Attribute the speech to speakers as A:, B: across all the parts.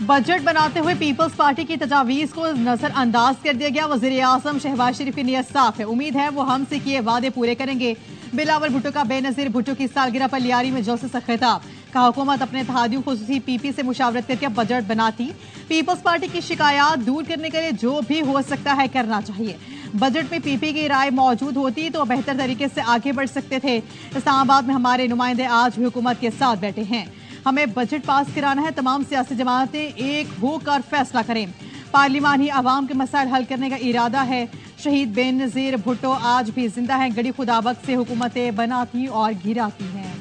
A: Budget बनाते हुए peoples party की तजावीज को नजरअंदाज कर दिया गया। वजीर आजम शहबाज शरीफ की नीयत साफ है, उम्मीद है वो हमसे किए वादे पूरे करेंगे। बिलावल भुट्टो का बेनजीर भुट्टो की सालगिरह पर लियारी में जलसे से खिताब, कहा हुकूमत अपने इत्तेहादियों खुसूसी पीपी से मुशावरत करके बजट बनाती। पीपल्स पार्टी की शिकायत दूर करने के लिए जो भी हो सकता है करना चाहिए। बजट में पीपी की राय मौजूद होती तो बेहतर तरीके से आगे बढ़ सकते थे। इस्लामाबाद में हमारे नुमाइंदे आज भी हुकूमत के साथ बैठे हैं। हमें बजट पास कराना है, तमाम सियासी जमातें एक होकर फैसला करें। पार्लिमानी आवाम के मसाइल हल करने का इरादा है। शहीद बेनजीर भुट्टो आज भी जिंदा हैं, गड़ी खुदाबक से हुकूमतें बनाती और गिराती हैं।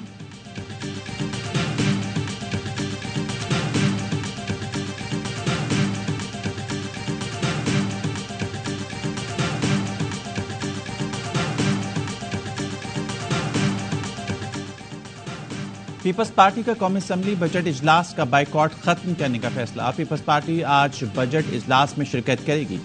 B: पीपल्स पार्टी का कौमी असम्बली बजट इजलास का बाइकॉट खत्म करने का फैसला। पीपल्स पार्टी आज बजट इजलास में शिरकत करेगी।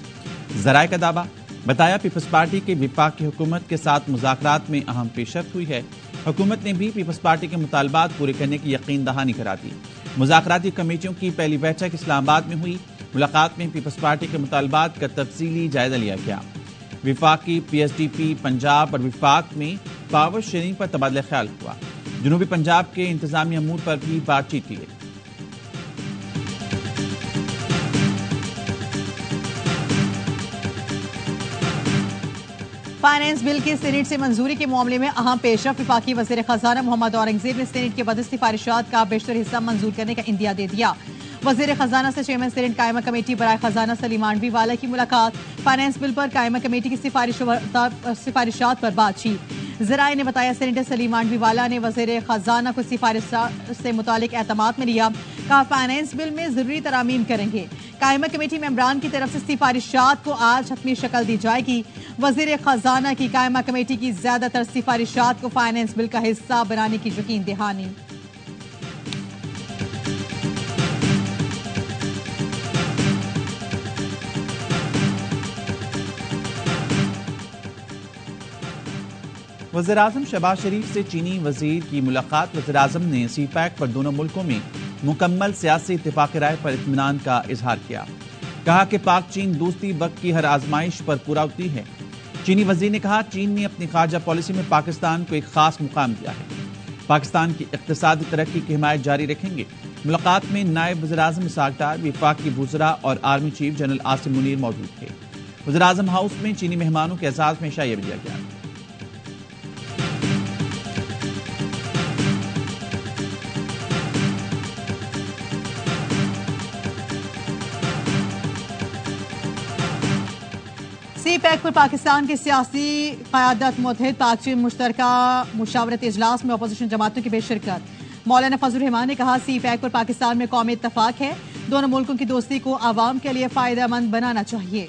B: जराए का दावा, बताया पीपल्स पार्टी के विपक्षी हुकूमत के साथ मुज़ाकरात में अहम पेशरफ्त हुई है। हुकूमत ने भी पीपल्स पार्टी के मुतालबात पूरे करने की यकीन दहानी करा दी। मुज़ाकराती कमेटियों की पहली बैठक इस्लामाबाद में हुई। मुलाकात में पीपल्स पार्टी के मुतालबात का तफसीली जायजा लिया गया। विफाकी PSDP पंजाब और विफाक में पावर शेयरिंग पर तबादला ख्याल हुआ। जनूबी पंजाब के इंतजामी अमूर पर भी बातचीत की गई।
A: फाइनेंस बिल की सीनेट से मंजूरी के मामले में अहम पेशरफ्त। वफाकी वज़ीर खजाना मोहम्मद औरंगजेब ने सीनेट के बद सिफारिशात का बेशतर हिस्सा मंजूर करने का इंदिया दे दिया। वज़ीर खजाना से चेयरमैन सीनेट कायमा कमेटी बराए खजाना सलीम मांडवी वाला की मुलाकात। फाइनेंस बिल पर कायमा कमेटी की सिफारिशात पर बातचीत। जराए ने बताया सेनेटर सलीम मांडवी वाला ने वज़ीर खजाना को सिफारिशात से मुतालिक एतमाद में लिया। कहा फाइनेंस बिल में जरूरी तरामीम करेंगे। कायमा कमेटी मेंबरान की तरफ से सिफारिशात को आज हतमी शक्ल दी जाएगी। वज़ीर खजाना की कायमा कमेटी की ज्यादातर सिफारिशात को फाइनेंस बिल का हिस्सा बनाने की यकीन दहानी।
B: वज़ीर-ए-आज़म शहबाज शरीफ से चीनी वजीर की मुलाकात। वज़ीर-ए-आज़म ने CPEC पर दोनों मुल्कों में मुकम्मल सियासी इत्तेफाक राय पर इत्मीनान का इजहार किया। कहा कि पाक चीन दोस्ती वक्त की हर आजमाइश पर पूरा होती है। चीनी वजीर ने कहा चीन ने अपनी खारजा पॉलिसी में पाकिस्तान को एक खास मुकाम दिया है। पाकिस्तान की इक़्तिसादी तरक्की की हिमायत जारी रखेंगे। मुलाकात में नायब वज़ीर-ए-आज़म इसहाक डार, विफाकी वज़रा और army chief general Asim Munir मौजूद थे। वज़ीर-ए-आज़म हाउस में चीनी मेहमानों के एजाज में शायरी दिया गया।
A: CPEC पर पाकिस्तान की सियासी क़यादत मुतहद पाक चीन मुश्तरका मुशावरत इजलास में अपोजिशन जमातों की बेशिरकत। मौलाना फजल रहमान ने कहा CPEC पर पाकिस्तान में कौमी इत्तफाक है। दोनों मुल्कों की दोस्ती को आवाम के लिए फायदेमंद बनाना चाहिए।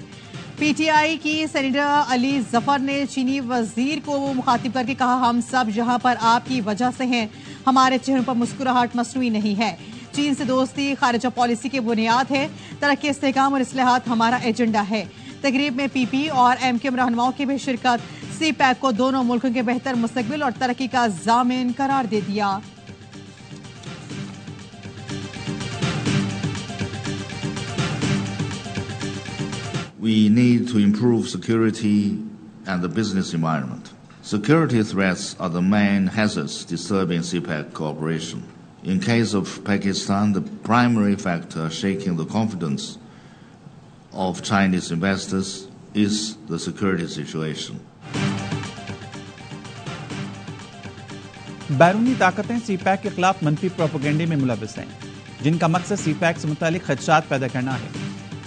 A: PTI की सेनेटर अली जफर ने चीनी वजीर को मुखातिब करके कहा हम सब यहाँ पर आपकी वजह से हैं, हमारे चेहरों पर मुस्कुराहट मसनूई नहीं है। चीन से दोस्ती खारिजा पॉलिसी की बुनियाद है। तरक्की, इस्तेहकाम और इस्लाहात हमारा एजेंडा है। तकरीब में PP और MQM रहनुमाओं की भी शिरकत। CPEC को दोनों मुल्कों के बेहतर मुस्तकबिल और तरक्की का जामिन करार दे दिया।
C: We need to improve security and the business environment. Security threats are the main hazards disturbing CPEC cooperation. In case of Pakistan, the primary factor shaking the confidence of Chinese investors is the security situation.
B: बैरूनी ताकतें CPEC के खिलाफ मनफी प्रोपेगेंडे में मुलविस हैं, जिनका मकसद CPEC से मुतालिक खदशात पैदा करना है।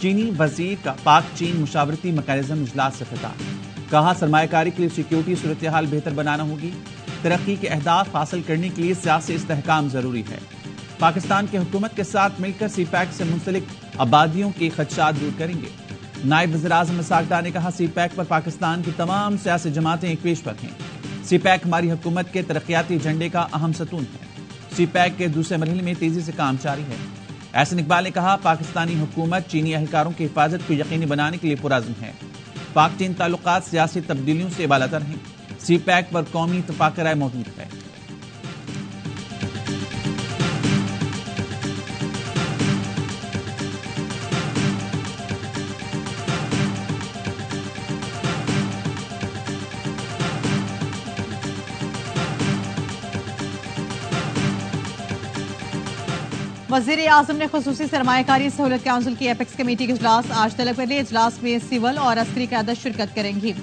B: चीनी वजीर का पाक चीन मुशावरती मैकेनिज्म इजलास से खिताब। कहा सरमायाकारी के लिए सिक्योरिटी सूरत हाल बेहतर बनाना होगी। तरक्की के अहदाफ हासिल करने के लिए सियासी इस्तेहकाम जरूरी है। पाकिस्तान की हुकूमत के साथ मिलकर CPEC से मुंसलिक आबादियों के खदशात दूर करेंगे। नायब वज़ीर-ए-आज़म इसहाक डार ने कहा CPEC पर पाकिस्तान की तमाम सियासी जमातें एक पेश पर हैं। CPEC हमारी हुकूमत के तरक्याती एजेंडे का अहम सतून है। CPEC के दूसरे मरहले में तेजी से काम जारी है। एहसन इकबाल ने कहा पाकिस्तानी हुकूमत चीनी एहलकारों की हिफाजत को यकीनी बनाने के लिए पुरअज़्म है। पाक चीन ताल्लुकात सियासी तब्दीलियों से बालातर हैं। CPEC पर कौमी इत्तफाक राय मौजूद है।
A: वजीर आजम ने खुसूसी सरमायाकारी सहूलत काउंसिल की एपेक्स कमेटी के इजलास आज तलब कर लिए। इजलास में सिविल और अस्करी क़यादत शिरकत करेंगी।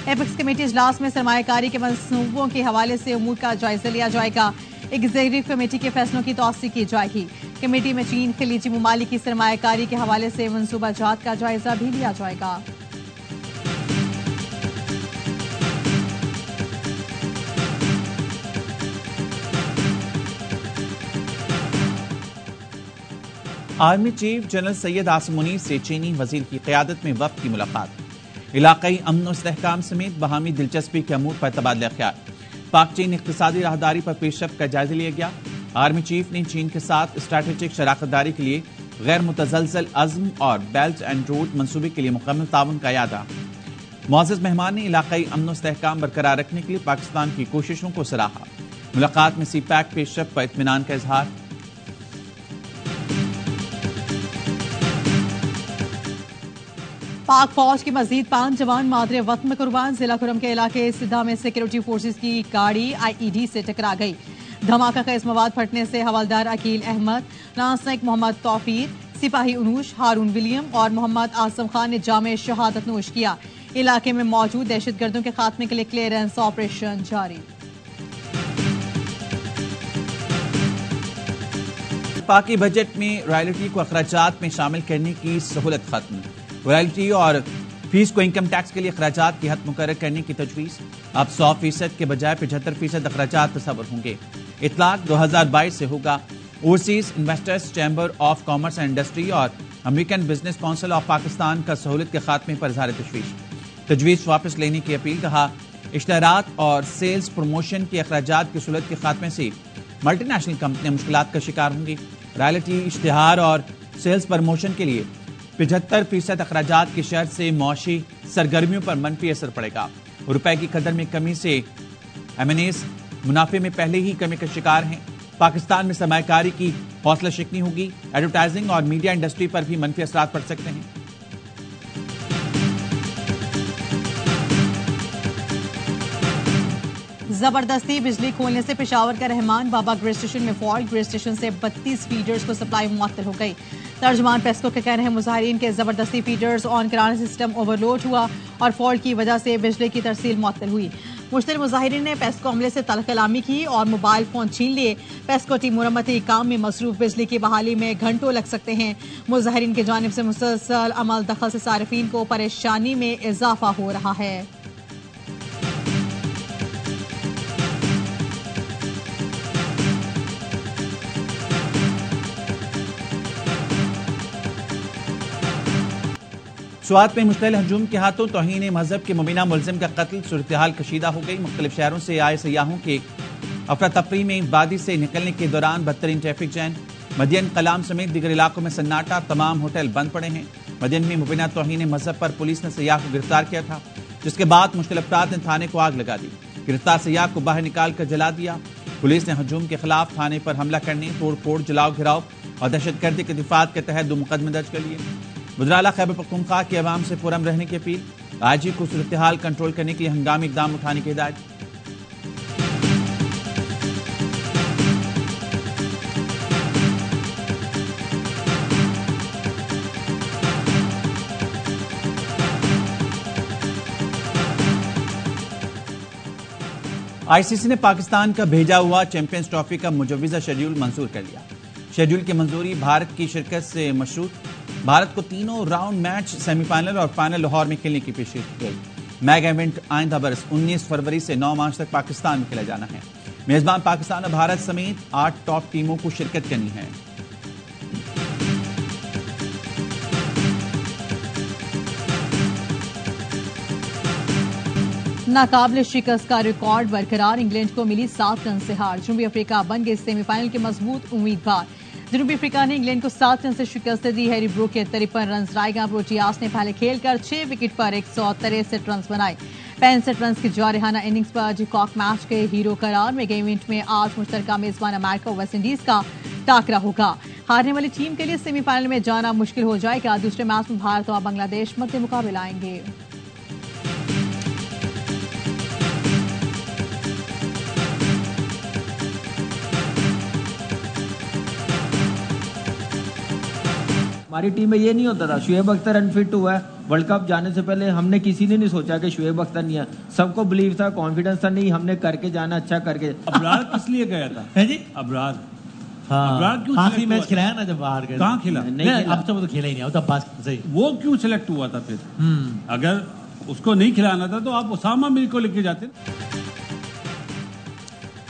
A: एपेक्स कमेटी इजलास में सरमायाकारी के मंसूबों के हवाले से उमूर का जायजा लिया जाएगा। एग्जीक्यूटिव कमेटी के फैसलों की तौसीक की जाएगी। कमेटी में चीन खलीजी ममालिक की सरमायाकारी के हवाले से मनसूबा जात का जायजा भी लिया जाएगा।
B: Army chief general Syed Asim Munir से चीनी वजीर की क़यादत में वफ़द की मुलाकात। इलाक़ाई अमन और इस्तेहकाम समेत बहामी दिलचस्पी के अमूर पर तबादला ख्याल। पाक चीन इक़्तिसादी राहदारी पर पेशरफ्त का जायजा लिया गया। आर्मी चीफ ने चीन के साथ स्ट्रैटेजिक शराकतदारी के लिए गैर मुतज़लज़ल अज़्म और बेल्ट एंड रोड मंसूबे के लिए मुकम्मल ताउन का यादा। मुअज़्ज़ज़ मेहमान ने इलाक़ाई अमन और इस्तेहकाम बरकरार रखने के लिए पाकिस्तान की कोशिशों को सराहा। मुलाकात में सीपैक पेशरफ्त पर इत्मीनान का इजहार।
A: पाक फौज के मजीद 5 जवान मादरे वक्त में कुर्बान। जिला खुरम के इलाके सिद्धा में सिक्योरिटी फोर्सेज की गाड़ी IED से टकरा गई। धमाका खेज मवाद फटने से हवलदार अकील अहमद, लांसनायक मोहम्मद तौफीर, सिपाही उनूश, हारून विलियम और मोहम्मद आसम खान ने जामे शहादत नोश किया। इलाके में मौजूद दहशतगर्दों के खात्मे के लिए क्लियरेंस ऑपरेशन जारी।
B: पाकी बजट में रॉयल्टी को अखराजात में शामिल करने की सहूलत खत्म। रॉयल्टी और फीस को इनकम टैक्स के लिए अखराजात की हद मुकर्रर करने की तजवीज़। अब 100% के बजाय 75% अखराजात तस्वर होंगे। इतलाक 2022 से होगा। Overseas investors chamber of commerce and industry और American business council of Pakistan का सहूलत के खात्मे पर इज़हार तशवीश। तजवीज़ वापस लेने की अपील। कहा, इश्तहारात और सेल्स प्रमोशन के अखराजात की सहूलत के खात्मे से मल्टीनेशनल कंपनियां मुश्किलात का शिकार होंगी। रॉयल्टी, इश्तिहार और सेल्स प्रमोशन के लिए 75% अखराजात की शर्त से मौशी सरगर्मियों पर मनफी असर पड़ेगा। रुपए की कदर में कमी से M&As मुनाफे में पहले ही कमी का शिकार हैं। पाकिस्तान में सरमायाकारी की हौसला शिकनी होगी। एडवर्टाइजिंग और मीडिया इंडस्ट्री पर भी मनफी असरात पड़ सकते हैं।
A: जबरदस्ती बिजली खोलने से पेशावर का रहमान बाबा ग्रिड स्टेशन में फॉल्ट। ग्रिड स्टेशन से 32 फीडर्स को सप्लाई मुअत्तल हो गई। तर्जमान पेस्को के कहने हैं मुजाहिरीन के जबरदस्ती फीडर्स ऑन कराने से सिस्टम ओवरलोड हुआ और फॉल्ट की वजह से बिजली की तरसील मुअत्तल हुई। मुश्तल मुजाहिरीन ने पेस्को अमले से तलब कलामी की और मोबाइल फोन छीन लिए। पेस्को टीम मुरम्मती काम में मसरूफ। बिजली की बहाली में घंटों लग सकते हैं। मुजाहिरीन की जानिब से मुसलसल अमल दखल से सारिफीन को परेशानी में इजाफा हो रहा है।
B: स्वात में मुश्तल हजूम के हाथों तौहीन मजहब के मुबीना मुलजिम का कत्ल। सूरत हाल कशीदा हो गई। मुख्तलिफ शहरों से आए सयाहों के अफरा तफरी में वादी से निकलने के दौरान बदतरीन ट्रैफिक जैम। मदियन कलाम समेत दीगर इलाकों में सन्नाटा। तमाम होटल बंद पड़े हैं। मदियन में मुबीना तौहीन मजहब पर पुलिस ने सयाह को गिरफ्तार किया था, जिसके बाद मुश्किल अफराद ने थाने को आग लगा दी। गिरफ्तार सयाह को बाहर निकाल कर जला दिया। पुलिस ने हजूम के खिलाफ थाने पर हमला करने, तोड़ फोड़, जलाओ घिराव और दहशतगर्दी के दिफात के तहत 2 मुकदमे दर्ज कर लिए। वज़ीर-ए-आला खैबर पख्तूनख्वा की अवाम से पुरअमन रहने की अपील। आईजी को सूरत हाल कंट्रोल करने के लिए हंगामी इकदाम उठाने की हिदायत। ICC ने पाकिस्तान का भेजा हुआ चैंपियंस ट्रॉफी का मुजव्वज़ा शेड्यूल मंजूर कर लिया। शेड्यूल की मंजूरी भारत की शिरकत से मशरूत। भारत को तीनों राउंड मैच सेमीफाइनल और फाइनल लाहौर में खेलने की पेशकश की गई। मैगा इवेंट आइंदा बरस 19 फरवरी से 9 मार्च तक पाकिस्तान में खेला जाना है। मेजबान पाकिस्तान और भारत समेत 8 टॉप टीमों को शिरकत करनी है।
A: नाकाबिल शिकस्त का रिकॉर्ड बरकरार। इंग्लैंड को मिली 7 रन से हार। जनूबी अफ्रीका बन गई सेमीफाइनल के मजबूत उम्मीदवार। जनूबी अफ्रीका ने इंग्लैंड को 7 रन से शिकस्त दी। हैरी ब्रूक के 53 रन। रायगा प्रोटियास ने पहले खेलकर 6 विकेट पर 163 रन बनाए। 65 रन की जारहाना इनिंग्स पर डिकॉक मैच के हीरो करार। मेगा इवेंट में आज मुश्तरका मेजबान अमेरिका और वेस्ट इंडीज का टाकरा होगा। हारने वाली टीम के लिए सेमीफाइनल में जाना मुश्किल हो जाएगा। दूसरे मैच में भारत और बांग्लादेश मध्य मुकाबले आएंगे।
D: हमारी टीम में ये नहीं होता था। शुएब अख्तर अनफिट हुआ है, वर्ल्ड कप जाने से पहले हमने किसी ने नहीं सोचा कि शुएब अख्तर नहीं है। सबको बिलीव था, कॉन्फिडेंस था, नहीं हमने करके जाना, अच्छा करके।
E: अबरार किस लिए गया था?
F: है जी,
E: अबरार
F: हाँ,
E: क्यों
F: आखिरी मैच खिलाया ना जब बाहर गए।
E: कहाँ खिला?
F: नहीं, अब तो वो तो खेला ही नहीं, तब बात सही।
E: वो क्यों सिलेक्ट हुआ था फिर? अगर उसको नहीं खिलाना था तो आप उसामा मीर को लेके जाते।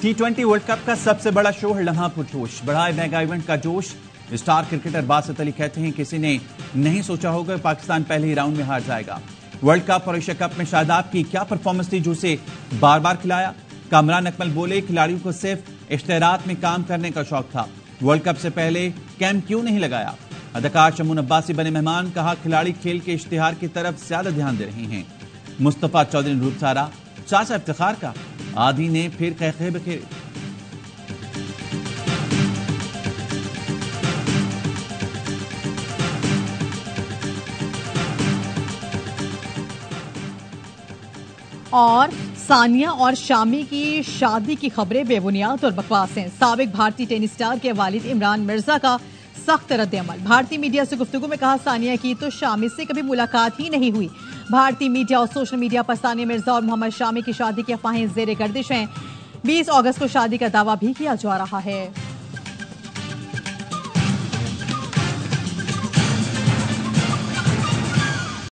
B: T20 वर्ल्ड कप का सबसे बड़ा शो है लम्हा पुरजोश, बढ़ा मेगा इवेंट का जोश। स्टार क्रिकेटर बासित अली कहते हैं किसी ने नहीं सोचा होगा पाकिस्तान पहले ही राउंड में हार जाएगा। वर्ल्ड कप और एशिया कप में शादाब की क्या परफॉर्मेंस थी जो उसे बार बार खिलाया। कामरान अकमल बोले खिलाड़ियों को सिर्फ इश्तेहारात में काम करने का शौक था, वर्ल्ड कप से पहले कैंप क्यों नहीं लगाया। अदाकार शमून अब्बासी बने मेहमान, कहा खिलाड़ी खेल के इश्तिहार की तरफ ज्यादा ध्यान दे रहे हैं। मुस्तफा चौधरी ने रूप सारा, चाचा इफ्तिखार का, आदि ने फिर कहके बखेरे।
A: और सानिया और शामी की शादी की खबरें बेबुनियाद और बकवास हैं। साबिक भारतीय टेनिस स्टार के वालिद इमरान मिर्जा का सख्त रद्द-ए-अमल। भारतीय मीडिया से गुफ्तगू में कहा सानिया की तो शामी से कभी मुलाकात ही नहीं हुई। भारतीय मीडिया और सोशल मीडिया पर सानिया मिर्जा और मोहम्मद शामी की शादी की अफवाहें जेर गर्दिश हैं। 20 अगस्त को शादी का दावा भी किया जा रहा है।